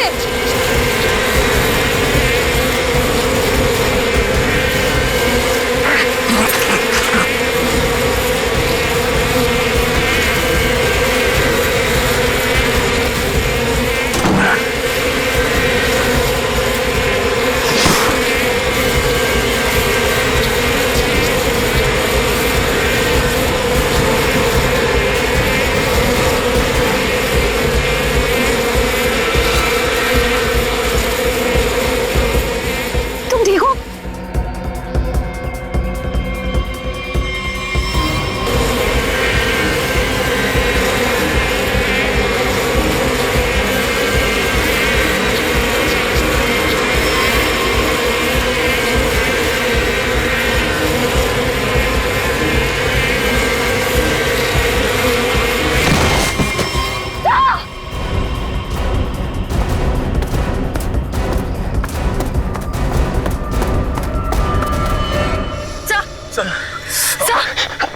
पीछे। तुम ठीक हो?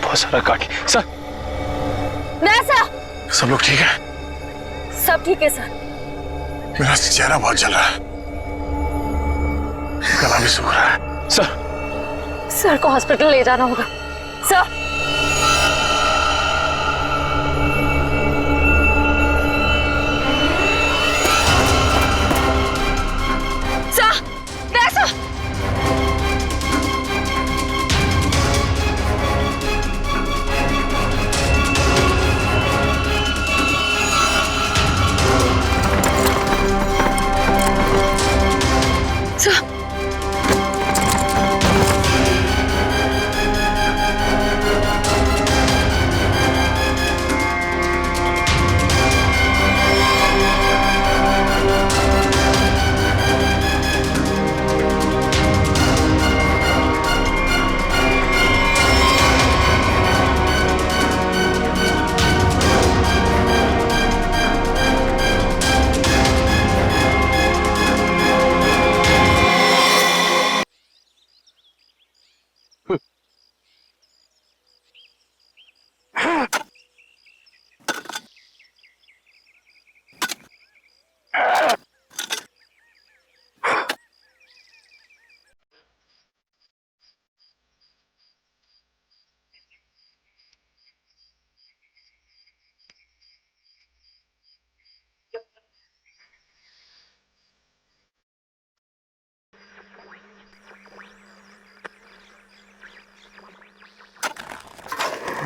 बहुत सारा काट सर। सर सब लोग ठीक है? सब ठीक है सर। मेरा चेहरा बहुत जल रहा है, गला भी सूख रहा है। सर को हॉस्पिटल ले जाना होगा। सर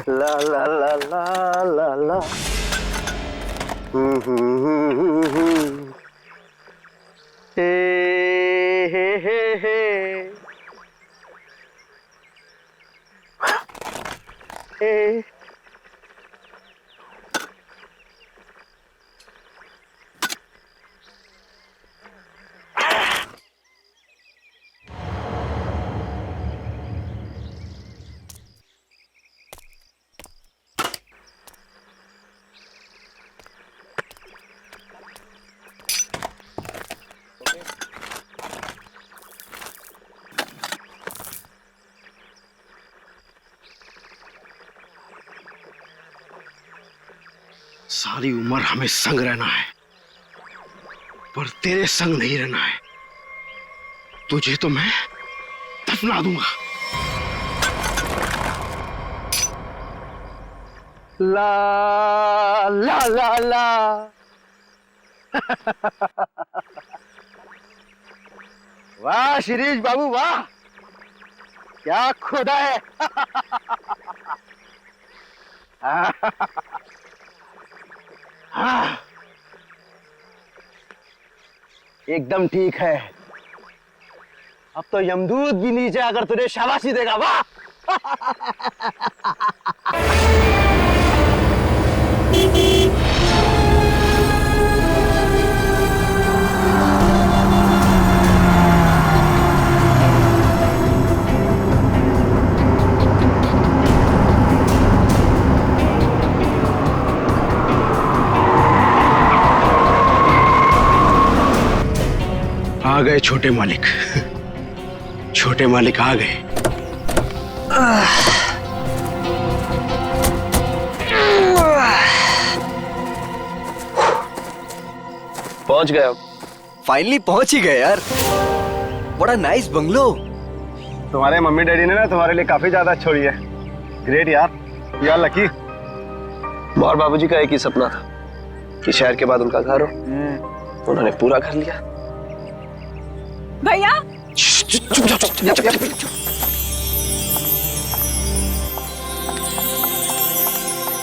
ला ला ला ला ला ला हे हे हे हे हे सारी उम्र हमें संग रहना है, पर तेरे संग नहीं रहना है। तुझे तो मैं दफना दूंगा। ला ला ला ला वाह शिरीष बाबू वाह, क्या खोदा है। हाँ, एकदम ठीक है। अब तो यमदूत भी नीचे आकर तुझे शाबाशी देगा। वाह आ गए छोटे मालिक, छोटे मालिक आ गए। पहुंच गए। फाइनली पहुंच ही गए यार। बड़ा नाइस बंगलो। तुम्हारे मम्मी डैडी ने ना तुम्हारे लिए काफी ज्यादा छोड़ी है। ग्रेट यार, यू आर लकी। और बाबूजी का एक ही सपना था कि शहर के बाद उनका घर हो। उन्होंने पूरा कर लिया। भैया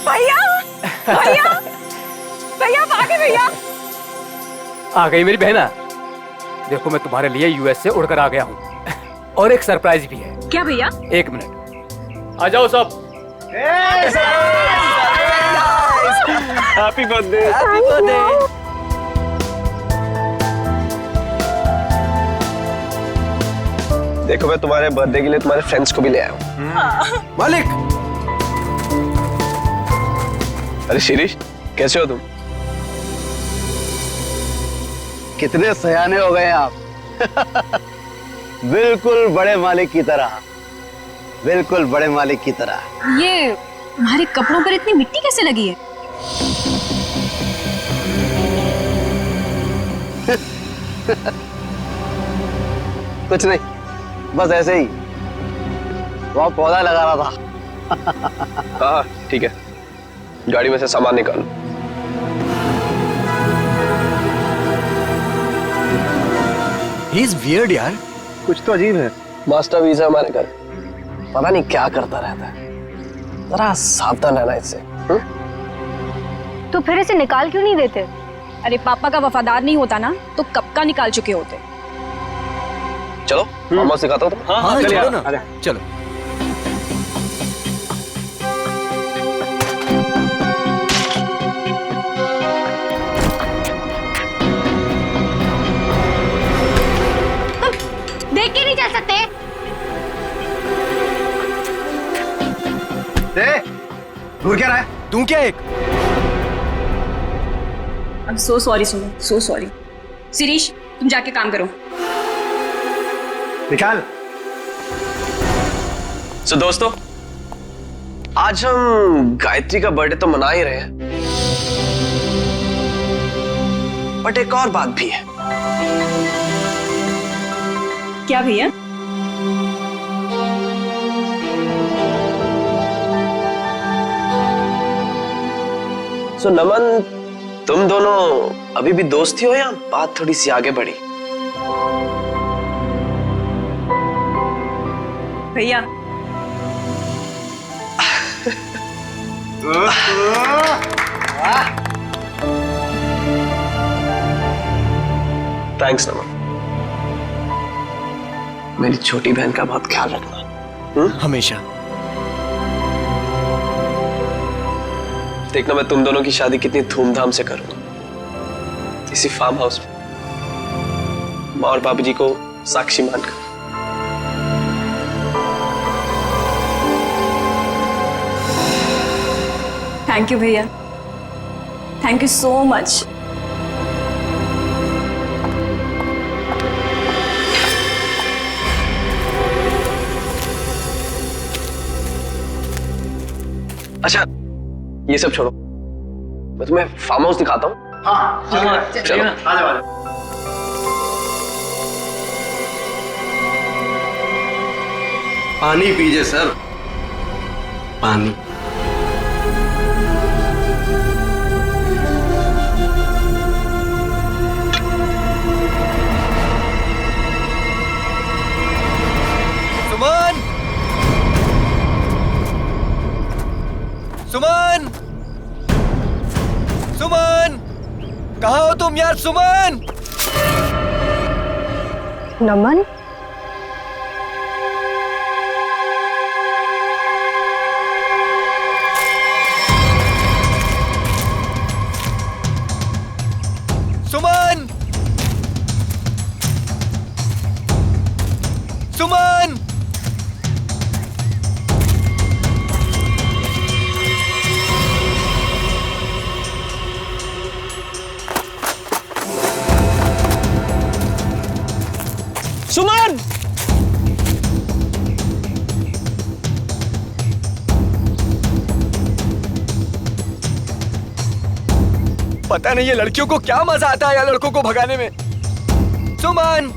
भैया भैया भैया भागे भैया। आ गई मेरी बहना। देखो मैं तुम्हारे लिए यूएस से उड़कर आ गया हूँ और एक सरप्राइज भी है। क्या भैया? एक मिनट, आ जाओ सब। Happy birthday. Happy birthday. देखो मैं तुम्हारे बर्थडे के लिए तुम्हारे फ्रेंड्स को भी ले आया हूँ। मालिक, अरे शिरीष, कैसे हो तुम? कितने सयाने हो गए आप। बिल्कुल बड़े मालिक की तरह, बिल्कुल बड़े मालिक की तरह। ये तुम्हारे कपड़ों पर इतनी मिट्टी कैसे लगी है? कुछ नहीं, बस ऐसे ही वहां पौधा लगा रहा था। हाँ ठीक है, गाड़ी में से सामान निकालो। ही इज वियर्ड यार। कुछ तो अजीब है। मास्टर वीजा हमारे घर, पता नहीं क्या करता रहता है। जरा सावधान रहना इससे। तो फिर इसे निकाल क्यों नहीं देते? अरे पापा का वफादार नहीं होता ना तो कब का निकाल चुके होते। चलो मामा सिखाता हूँ। हाँ चलिए, चलो ना, आजा। चलो। देख के नहीं चल सकते? दूर क्या रहा है? तू क्या एक I'm so sorry सुनो, so sorry। शिरीष तुम जाके काम करो। निकाल। So दोस्तों, आज हम गायत्री का बर्थडे तो मना ही रहे हैं, बट एक और बात भी है। क्या भैया? So नमन, तुम दोनों अभी भी दोस्त ही हो या बात थोड़ी सी आगे बढ़ी? भैया थैंक्स नमन। मेरी छोटी बहन का बहुत ख्याल रखना। हमेशा। देखना मैं तुम दोनों की शादी कितनी धूमधाम से करूंगा, इसी फार्म हाउस में, माँ और बाबूजी को साक्षी मानकर। थैंक यू भैया, थैंक यू सो मच। अच्छा ये सब छोड़ो, मैं तुम्हें फार्म हाउस दिखाता हूँ। हाँ, चलो आ जाओ। पानी पीजिए सर, पानी। सुमन, सुमन, सुमन, कहाँ हो तुम यार? सुमन। नमन, सुमन, सुमन। सुमन, पता नहीं ये लड़कियों को क्या मजा आता है यार, लड़कों को भगाने में। सुमन।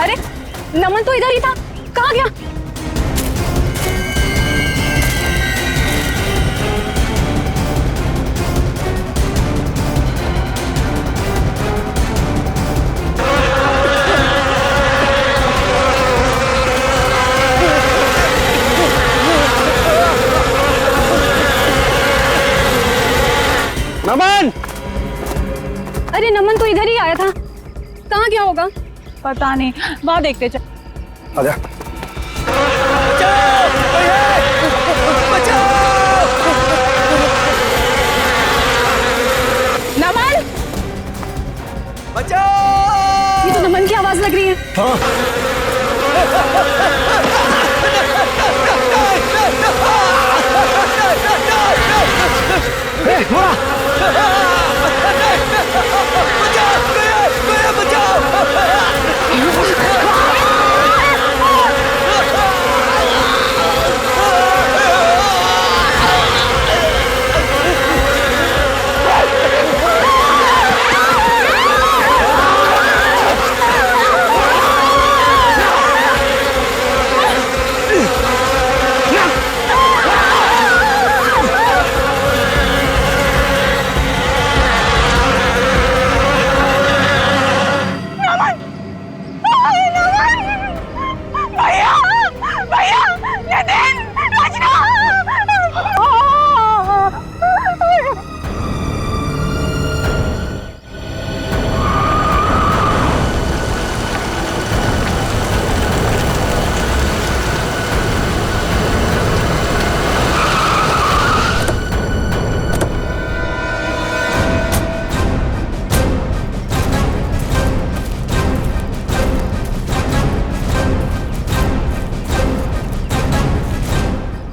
अरे नमन तो इधर ही था, कहाँ गया? नमन! अरे नमन तो इधर ही आया था, कहाँ गया होगा? पता नहीं, वहां देखते चल। आजा। नमन! बचाओ! ये तो नमन की आवाज लग रही है।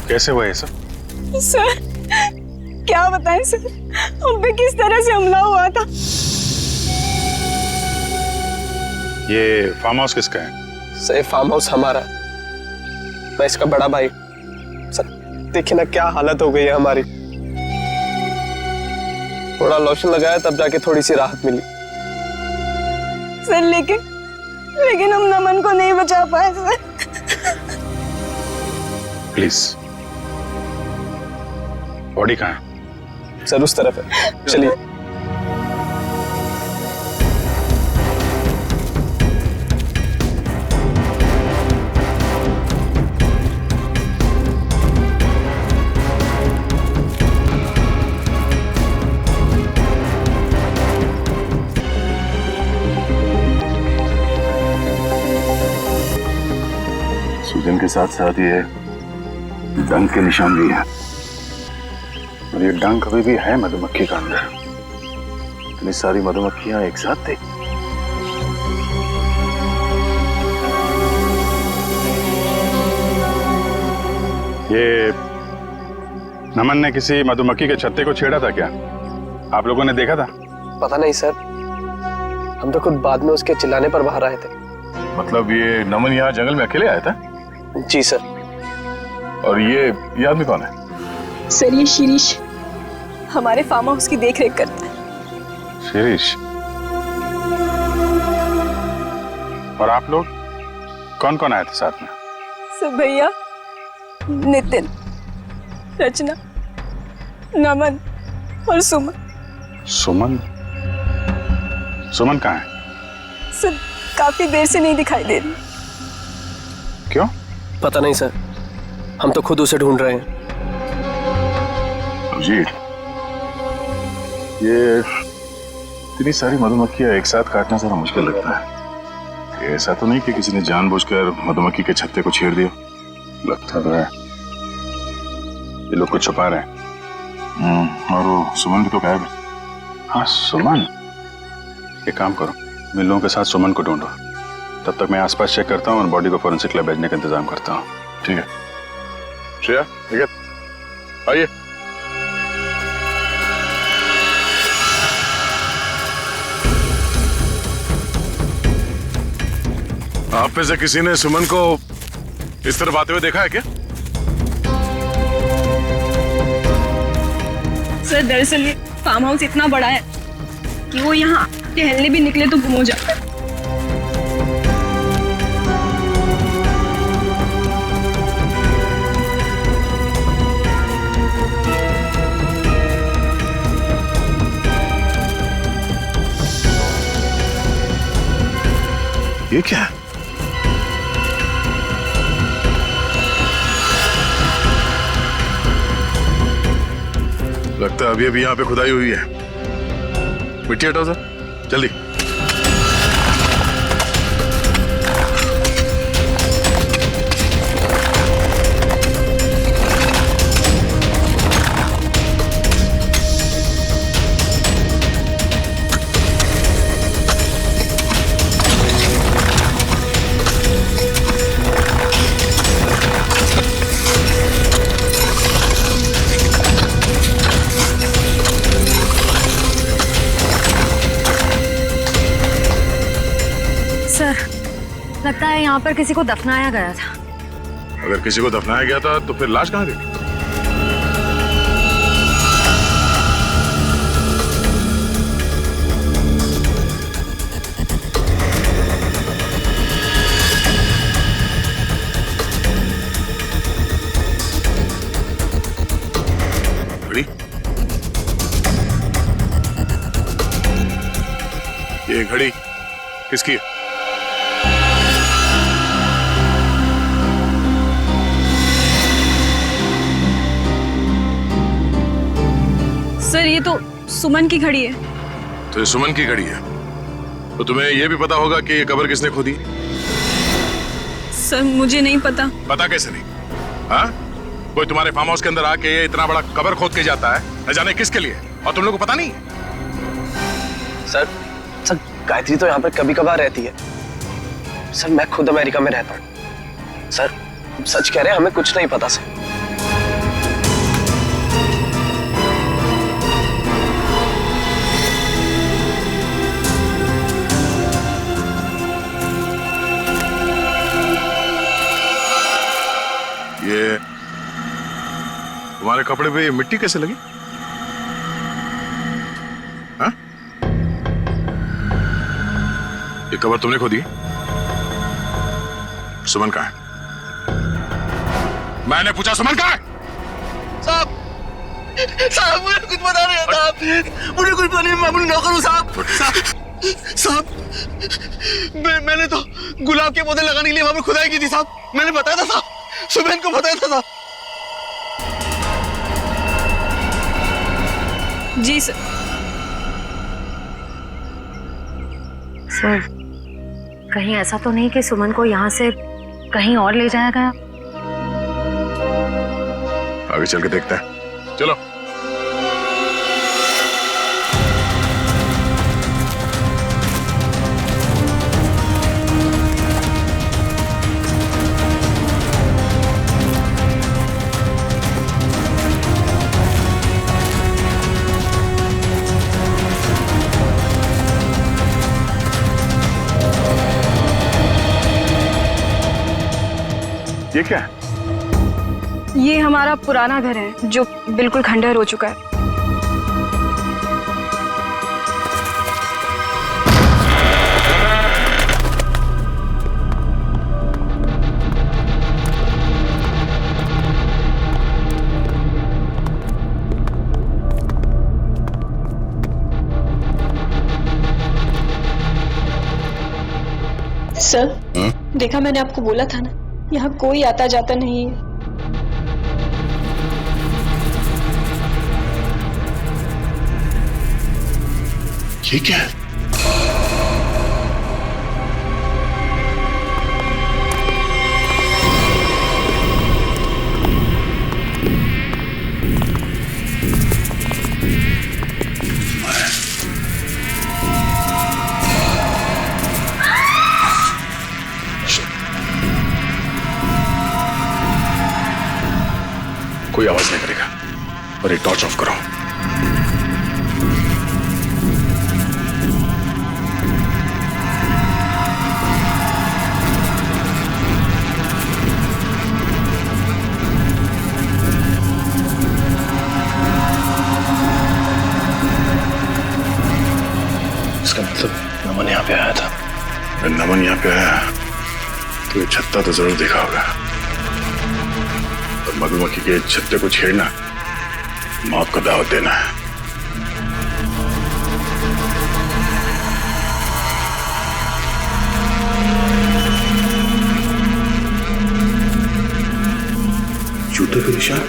कैसे हुआ ये सब? सर क्या बताएं सर, हम पे किस तरह से हमला हुआ था। ये फार्म हाउस किसका है? सर फार्म हाउस हमारा, मैं इसका बड़ा भाई। सर देखिए ना क्या हालत हो गई है हमारी। थोड़ा लोशन लगाया तब जाके थोड़ी सी राहत मिली। सर लेकिन हम नमन को नहीं बचा पाए सर। प्लीज, बॉडी कहाँ है? सर उस तरफ है, चलिए। सूजन के साथ साथ ये डंक के निशान भी है, और ये डंक अभी भी है मधुमक्खी का अंदर। इतनी सारी मधुमक्खियां एक साथ थी। ये नमन ने किसी मधुमक्खी के छत्ते को छेड़ा था क्या? आप लोगों ने देखा था? पता नहीं सर, हम तो खुद बाद में उसके चिल्लाने पर बाहर आए थे। मतलब ये नमन यहाँ जंगल में अकेले आया था? जी सर। और ये आदमी कौन है? सर ये शिरीष हमारे फार्म हाउस की देखरेख करता है। शिरीष? और आप लोग कौन कौन आए थे साथ में? सर भैया, नितिन, रचना, नमन और सुमन। सुमन? सुमन कहाँ है? सर काफी देर से नहीं दिखाई दे रही। क्यों? पता नहीं सर, हम तो खुद उसे ढूंढ रहे हैं। अभिजीत, ये इतनी सारी मधुमक्खियां एक साथ काटना जरा मुश्किल लगता है। ऐसा तो नहीं कि किसी ने जानबूझकर मधुमक्खी के छत्ते को छेड़ दिया? लगता तो है ये लोग कुछ छुपा रहे हैं। और वो सुमन भी तो गायब है। हाँ सुमन, एक काम करो, मैं लोगों के साथ सुमन को ढूंढो, तब तक मैं आसपास चेक करता हूँ और बॉडी को फोरेंसिक लैब भेजने का इंतजाम करता हूँ। ठीक है श्रेया, ठीक है, आइए। आप में से किसी ने सुमन को इस तरफ आते हुए देखा है क्या? सर दरअसल ये फार्म हाउस इतना बड़ा है कि वो यहाँ टहलने भी निकले तो गुम हो जाता है। ये क्या है? लगता है अभी अभी यहाँ पे खुदाई हुई है। मिट्टी हटाओ सर, जल्दी। सर, लगता है यहाँ पर किसी को दफनाया गया था। अगर किसी को दफनाया गया था तो फिर लाश कहाँ गई? घड़ी? ये घड़ी किसकी है? सर ये तो सुमन की घड़ी है। तो ये सुमन की घड़ी है, तो तुम्हें यह भी पता होगा कि ये कब्र किसने खोदी? सर मुझे नहीं पता। पता कैसे नहीं? हाँ, कोई तुम्हारे फार्म हाउस के अंदर आके ये इतना बड़ा कब्र खोद के जाता है, न जाने किसके लिए, और तुम लोगों को पता नहीं? सर गायत्री तो यहाँ पर कभी कभार रहती है। सर मैं खुद अमेरिका में रहता हूँ। सर सच कह रहे हैं, हमें कुछ नहीं पता सर। ये तुम्हारे कपड़े पे मिट्टी कैसे लगी? हाँ? ये कब्र तुमने खोदी? सुमन कहाँ है? मैंने पूछा सुमन कहाँ है? साहब मुझे कुछ पता नहीं आता। मुझे कुछ पता नहीं, मैं अपनी नौकर हूँ साहब। मैंने तो गुलाब के पौधे लगाने के लिए वहां पर खुदाई की थी साहब। मैंने बताया था साहब, सुबह को बताया था साहब। जी सर। सर, कहीं ऐसा तो नहीं कि सुमन को यहाँ से कहीं और ले जाया गया? आगे चल के देखते हैं, चलो। ये क्या है? ये हमारा पुराना घर है जो बिल्कुल खंडहर हो चुका है। सर, देखा मैंने आपको बोला था ना, यहाँ कोई आता जाता नहीं है। ये क्या है? और ये टॉर्च ऑफ करो। इसका मतलब नमन यहाँ पे आया था। अगर नमन यहाँ पे आया तो ये छत्ता तो जरूर देखा होगा। और मधुमक्खी के छत्ते को छेड़ना मौत को दावत देना है। जूते के निशान।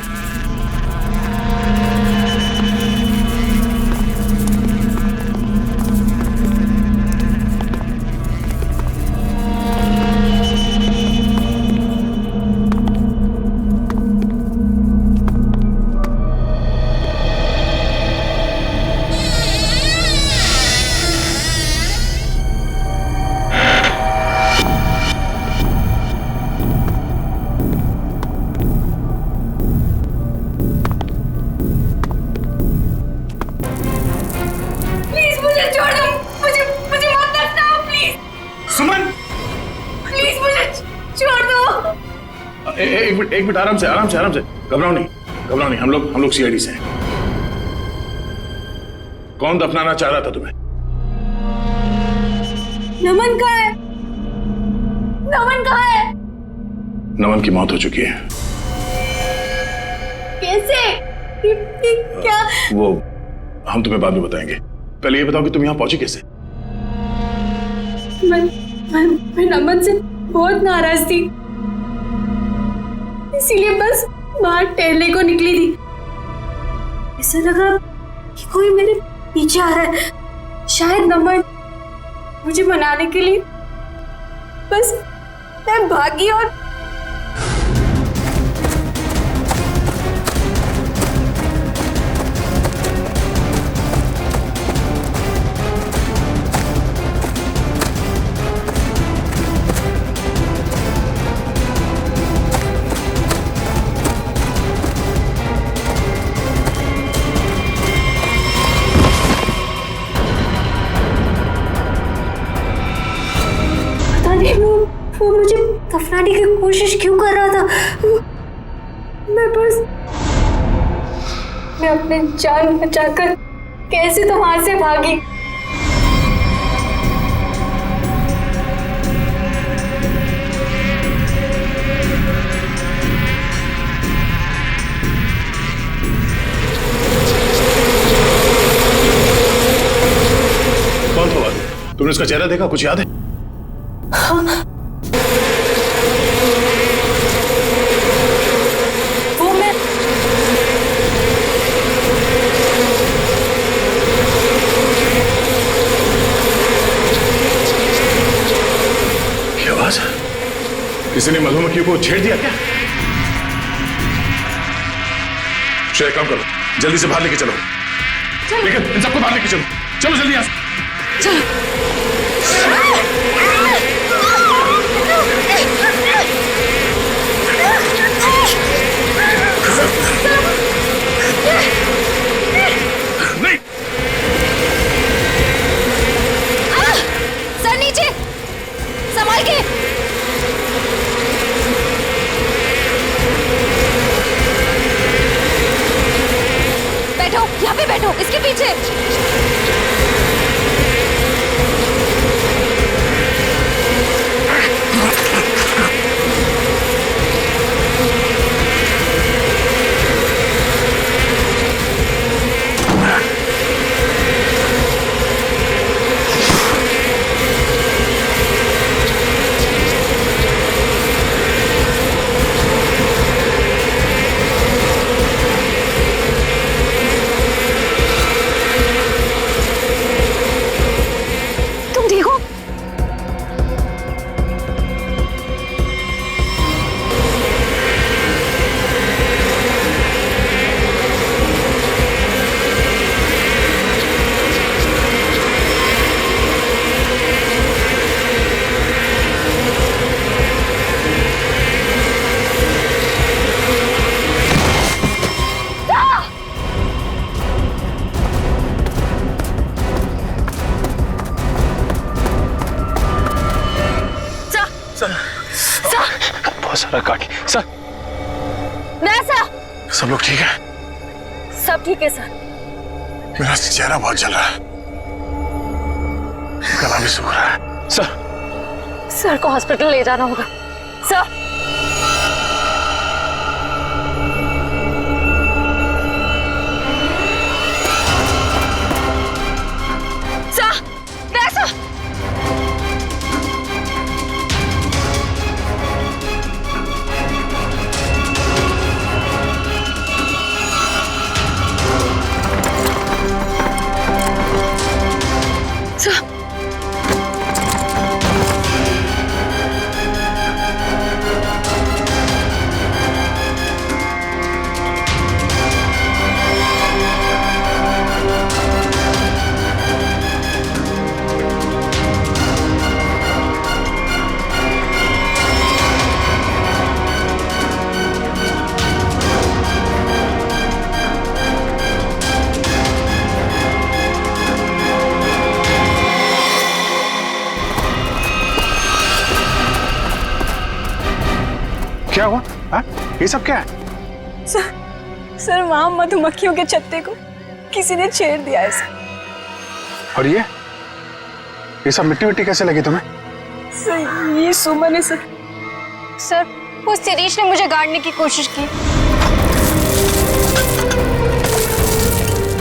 प्लीज मुझे छोड़ दो, मुझे मुझे मत दफनाओ प्लीज। सुमन, प्लीज मुझे छोड़ दो। एक मिनट, आराम से घबराओ नहीं। हम लोग सीआईडी से हैं। कौन दफनाना चाह रहा था तुम्हें? नमन कहाँ है? नमन कहाँ है? नमन की मौत हो चुकी है। कैसे? क्या? वो हम तुम्हें बाद में बताएंगे। पहले ये बताओ कि तुम यहाँ पहुंची कैसे? मैं नमन से बहुत नाराज थी, इसीलिए बस बाहर टहलने को निकली थी। ऐसा लगा कि कोई मेरे पीछे आ रहा है। शायद नमन मुझे मनाने के लिए, बस मैं भागी और वो मुझे दफनाने की कोशिश क्यों कर रहा था? मैं अपने जान बचाकर कैसे तो वहां से भागी। कौन था? तुमने उसका चेहरा देखा? कुछ याद है? हाँ। वो मैं क्या आवाज है? किसी ने मधुमक्खी को छेड़ दिया क्या? श्रेय, काम करो, जल्दी से बाहर लेके चलो। लेकिन इन सबको बाहर लेके चलो। चलो जल्दी यहाँ से। नहीं, सर नीचे, संभाल के। बैठो, यहाँ पे बैठो, इसके पीछे। बहुत सारा काट लिया सर। वैसा सब लोग ठीक है? सब ठीक है सर। मेरा चेहरा बहुत जल रहा है, गला भी सूख रहा है। सर को हॉस्पिटल ले जाना होगा सर। क्या हुआ? हाँ? ये सब क्या है? सर वहां मधुमक्खियों के छत्ते को किसी ने छेड़ दिया है सर। और ये सब मिट्टी मिट्टी कैसे लगी तुम्हें? सर ये सुमन है सर। सर वो शिरीष ने मुझे गाड़ने की कोशिश की।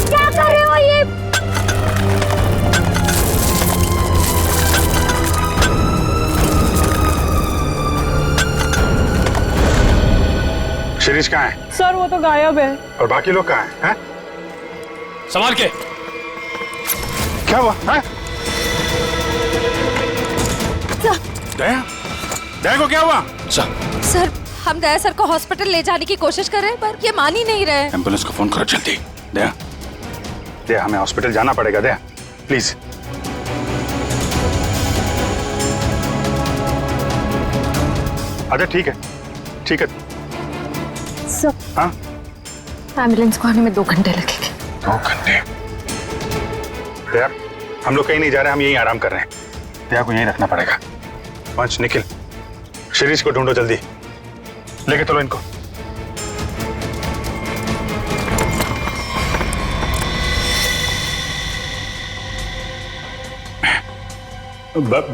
क्या कर रहे हो ये? शिरीष कहाँ है? सर वो तो गायब है। और बाकी लोग कहाँ हैं? संभाल के। क्या हुआ? है? दया? दया को क्या हुआ? सर हम दया सर को हॉस्पिटल ले जाने की कोशिश कर रहे हैं पर ये मान ही नहीं रहे। एम्बुलेंस को फोन करो जल्दी। दया, दया हमें हॉस्पिटल जाना पड़ेगा। दया प्लीज। अच्छा ठीक है, ठीक है। सर हाँ? एम्बुलेंस को आने में 2 घंटे लगेंगे। 2 घंटे? दया हम लोग कहीं नहीं जा रहे, हम यहीं आराम कर रहे हैं। दया को यहीं रखना पड़ेगा। पंच निखिल, शिरीष को ढूंढो जल्दी, लेके चलो इनको।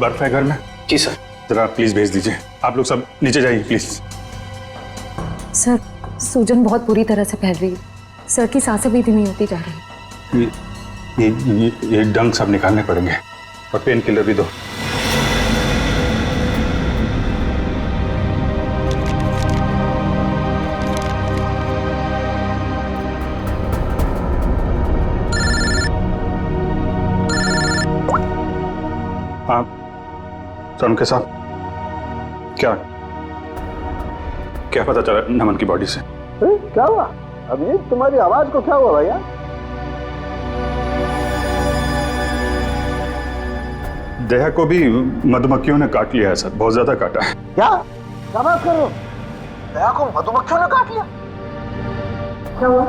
बर्फ है घर में? जी सर। जरा प्लीज भेज दीजिए। आप लोग सब नीचे जाइए प्लीज। सर सूजन बहुत बुरी तरह से फैल रही है। सर की सांसें भी धीमी होती जा रही है। ये डंग सब निकालने पड़ेंगे और पेन किलर भी दो। आप सर के साथ क्या पता चला नमन की बॉडी से? क्या हुआ अभिजीत, तुम्हारी आवाज को क्या हुआ भैया? दया को भी मधुमक्खियों ने काट लिया है सर, बहुत ज्यादा काटा है। क्या बात कर रहे हो? दया को मधुमक्खियों ने काट लिया? क्या हुआ?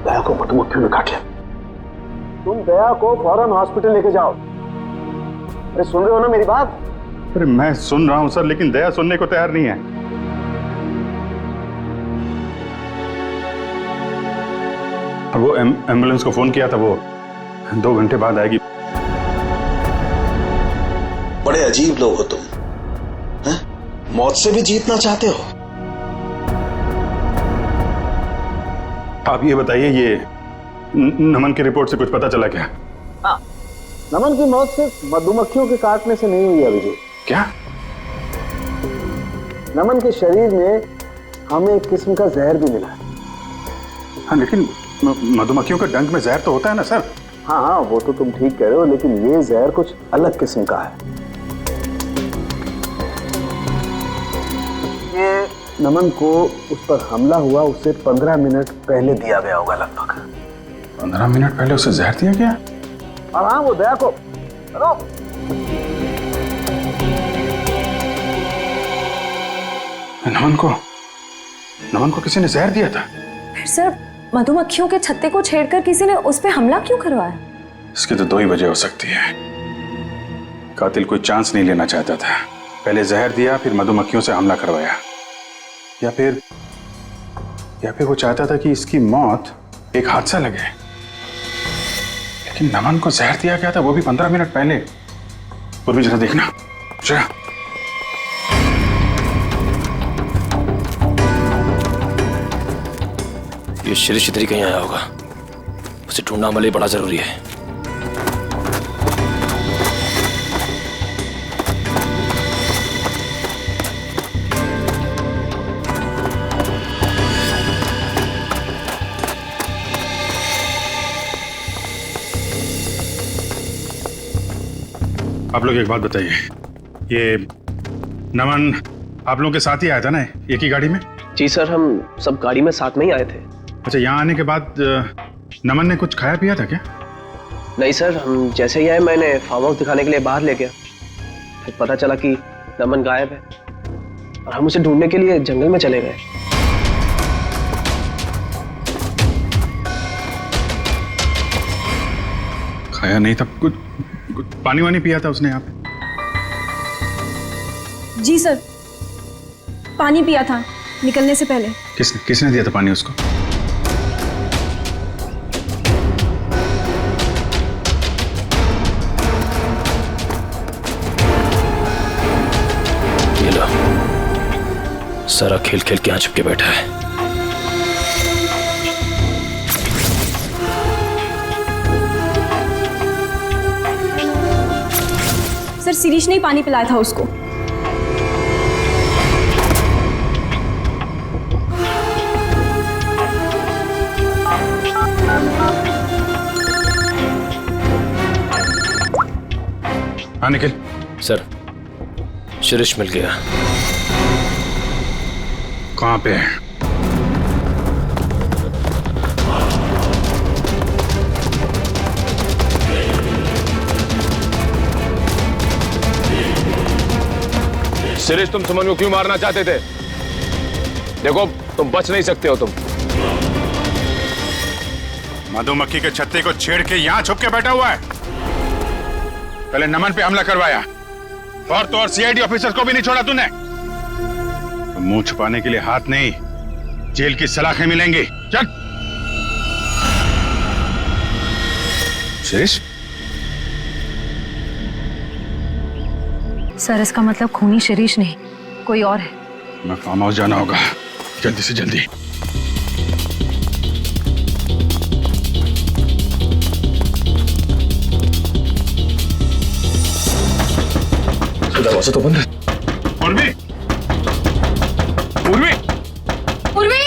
दया को मधुमक्खियों ने काट लिया। तुम दया को फौरन हॉस्पिटल लेके जाओ। अरे सुन रहे हो ना मेरी बात? अरे मैं सुन रहा हूं सर, लेकिन दया सुनने को तैयार नहीं है। वो एम्बुलेंस को फोन किया था, वो 2 घंटे बाद आएगी। बड़े अजीब लोग हो तुम, हैं? मौत से भी जीतना चाहते हो। आप ये बताइए, ये नमन की रिपोर्ट से कुछ पता चला क्या? नमन की मौत सिर्फ मधुमक्खियों के काटने से नहीं हुई अभिजीत। क्या? नमन के शरीर में हमें एक किस्म का जहर भी मिला है। हाँ लेकिन मधुमक्खियों के डंक में जहर तो होता है ना सर? हाँ वो तो तुम ठीक कह रहे हो, लेकिन ये जहर कुछ अलग किस्म का है। ये नमन को उस पर हमला हुआ उससे 15 मिनट पहले दिया गया होगा लगभग। 15 मिनट पहले उसे जहर दिया गया? और हाँ वो दया को नमन को किसी ने जहर दिया था? फिर सर मधुमक्खियों के छत्ते को छेड़कर किसी ने उस पे हमला क्यों करवाया? इसकी तो 2 ही वजह हो सकती है। कातिल कोई चांस नहीं लेना चाहता था, पहले जहर दिया फिर मधुमक्खियों से हमला करवाया। या फिर वो चाहता था कि इसकी मौत एक हादसा लगे। लेकिन नमन को जहर दिया गया था, वो भी 15 मिनट पहले। और भी जरा देखना, जरा। ये शिरीष इधर ही कहीं आया होगा, उसे ढूंढना हमारे लिए बड़ा जरूरी है। आप लोग एक बात बताइए, ये नमन आप लोगों के साथ ही आया था ना, एक ही गाड़ी में? जी सर, हम सब गाड़ी में साथ में ही आए थे। अच्छा, यहाँ आने के बाद नमन ने कुछ खाया पिया था क्या? नहीं सर, हम जैसे ही आए मैंने फार्म हाउस दिखाने के लिए बाहर ले गया, फिर पता चला कि नमन गायब है और हम उसे ढूंढने के लिए जंगल में चले गए। खाया नहीं था, कुछ पानी वानी पिया था उसने यहाँ पे? जी सर, पानी पिया था निकलने से पहले। किसने दिया था पानी उसको? ये लो, सारा खेल खेल के यहाँ छिपके बैठा है। सर, शिरीष ने ही पानी पिलाया था उसको। हाँ निखिल। सर, शिरीष मिल गया। कहाँ पे है? शिरीष, तुम सुमन को क्यों मारना चाहते थे? देखो, तुम बच नहीं सकते हो। तुम मधुमक्खी के छत्ते को छेड़ के यहाँ छुप के बैठा हुआ है। पहले नमन पे हमला करवाया और तो और सीआईडी ऑफिसर को भी नहीं छोड़ा तूने। तो मुंह छुपाने के लिए हाथ नहीं, जेल की सलाखें मिलेंगी। चल। शिरीष, सर इसका मतलब खूनी शिरीष नहीं, कोई और है। मैं फार्म हाउस जाना होगा, जल्दी से जल्दी। दरवाजा तो बंद है। उर्वी! उर्वी! उर्वी!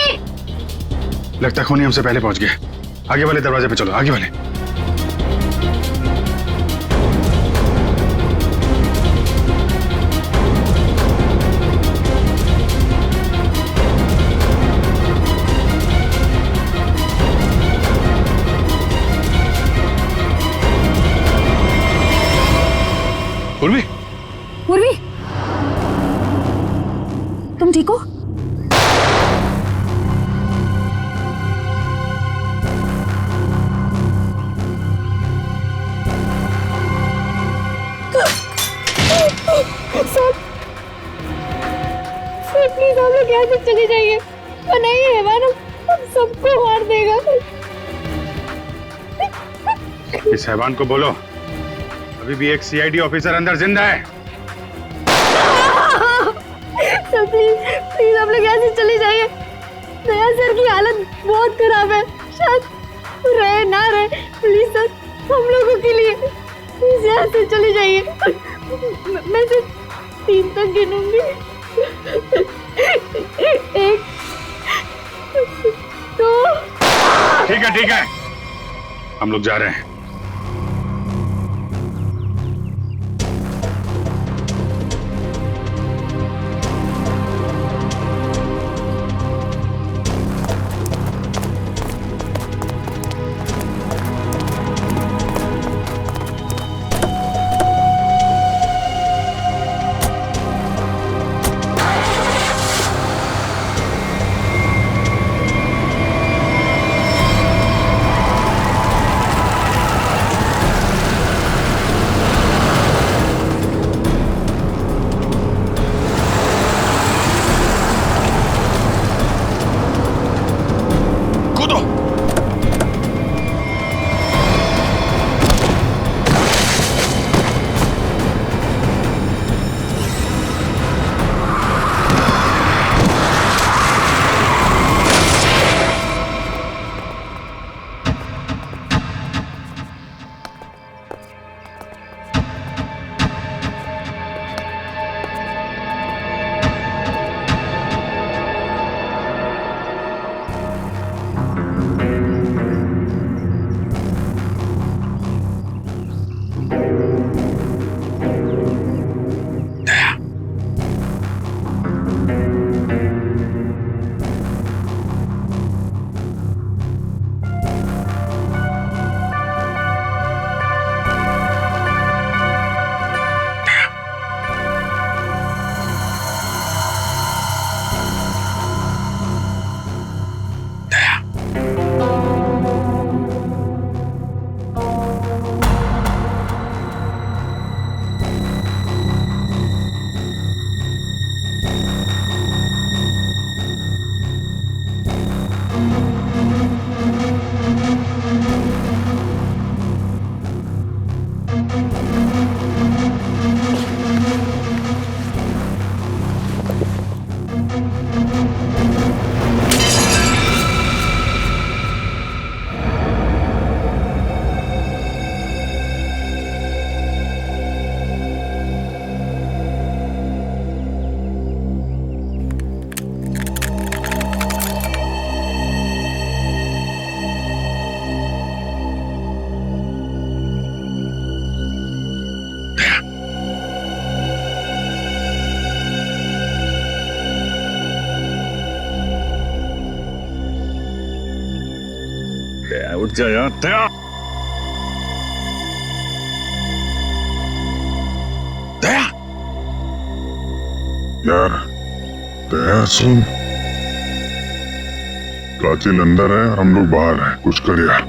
लगता है खूनी हमसे पहले पहुंच गया। आगे वाले दरवाजे पे चलो, आगे वाले। उर्वी! उर्वी, तुम ठीक हो? सर प्लीज हम लोग यहाँ से चले जाइए, वरना ये हैवान हम सबको मार देगा। इस हैवान को बोलो अभी भी एक सीआईडी ऑफिसर अंदर जिंदा है। सर प्लीज आप लोग यहाँ से चले जाइए। दया सर की हालत बहुत खराब है, शायद रहे ना रहे। प्लीज सर, हम लोगों के लिए प्लीज यहाँ से चले जाइए। मैं सिर्फ 3 तक गिनूंगी। 1 2। ठीक है, हम लोग जा रहे हैं। रुक जा यार दया। दया यार दया सुन, कातिल अंदर है, हम लोग बाहर हैं, कुछ कर यार।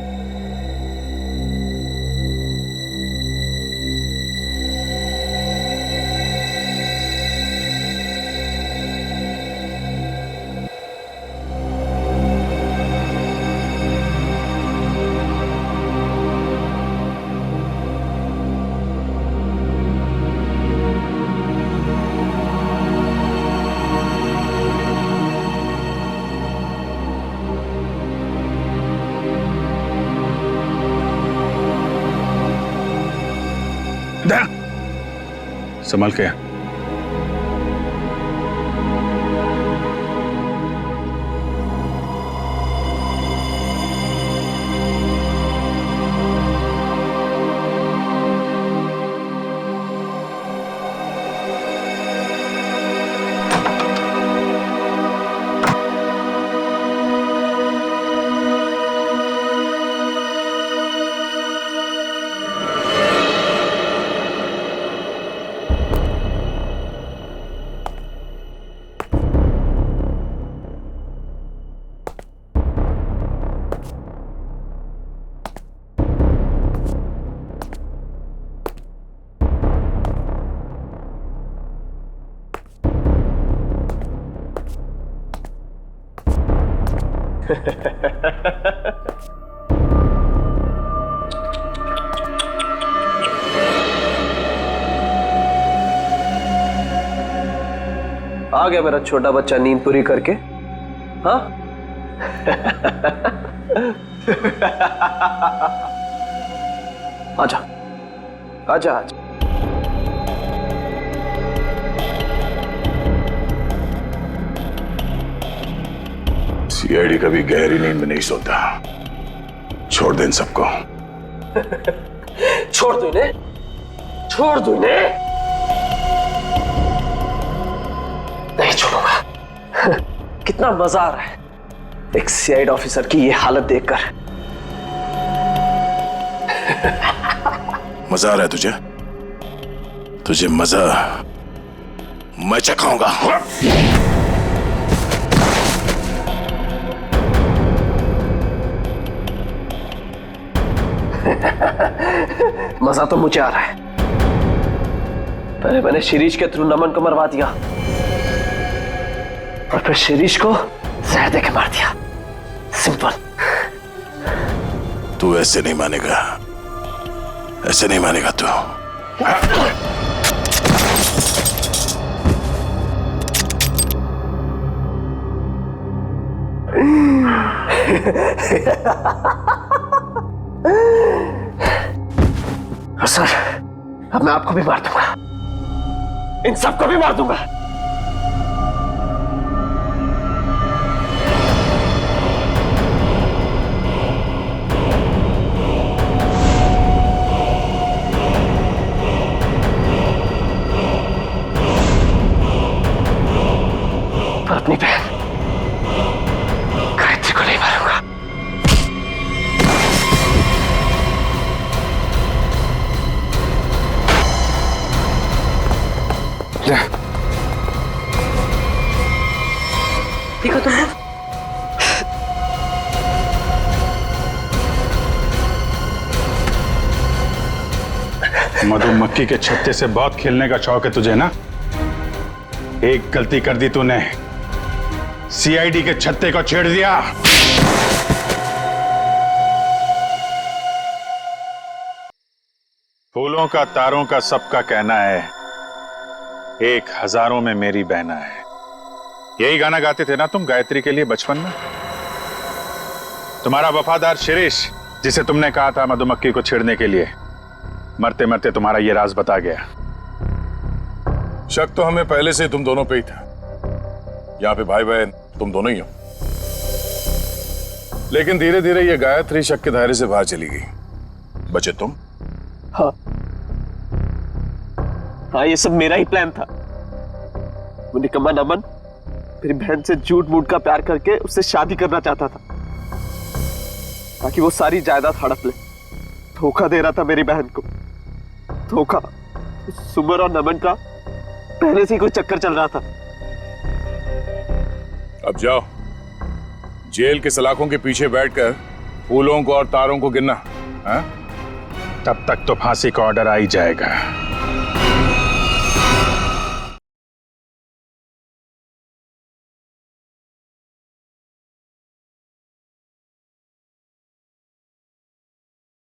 संभल के। आ गया मेरा छोटा बच्चा नींद पूरी करके। हाँ आजा आजा आजा। सीआईडी कभी गहरी नींद में नहीं सोता। छोड़ दे इन सबको। छोड़ दो इन्हें, छोड़ दो इन्हें। नहीं छोड़ूंगा। कितना मजा आ रहा है एक सीआईडी ऑफिसर की ये हालत देखकर। मजा आ रहा है तुझे? तुझे मजा मैं चखाऊंगा। मजा तो मुझे आ रहा है। पहले मैंने शिरीष के थ्रू नमन को मरवा दिया और फिर शिरीष को जहर देके मार दिया। सिंपल। तू ऐसे नहीं मानेगा, ऐसे नहीं मानेगा तू। सर अब मैं आपको भी मार दूंगा, इन सबको भी मार दूंगा। पर अपनी बहन गायत्री को नहीं मारूंगा। देखो तुम लोग, मधुमक्खी के छत्ते से बहुत खेलने का शौक है तुझे ना? एक गलती कर दी तूने, सीआईडी के छत्ते को छेड़ दिया। फूलों का तारों का सबका कहना है, एक हजारों में मेरी बहना है। यही गाना गाते थे ना तुम गायत्री के लिए बचपन में? तुम्हारा वफादार शिरीष, जिसे तुमने कहा था मधुमक्खी को छेड़ने के लिए, मरते मरते तुम्हारा ये राज बता गया। शक तो हमें पहले से तुम दोनों पे ही था। यहाँ पे भाई बहन तुम दोनों ही हो। लेकिन धीरे धीरे ये गायत्री शक के दायरे से बाहर चली गई। बचे तुम। हाँ हाँ, ये सब मेरा ही प्लान था। वो निकम्मा नमन मेरी बहन से झूठ मूठ का प्यार करके उससे शादी करना चाहता था। ताकि वो सारी जायदाद हड़प ले। धोखा दे रहा था मेरी बहन को, धोखा। सुमन और नमन का पहले से ही कोई चक्कर चल रहा था। अब जाओ, जेल के सलाखों के पीछे बैठकर फूलों को और तारों को गिनना। हाँ? तब तक तो फांसी का ऑर्डर आ ही जाएगा।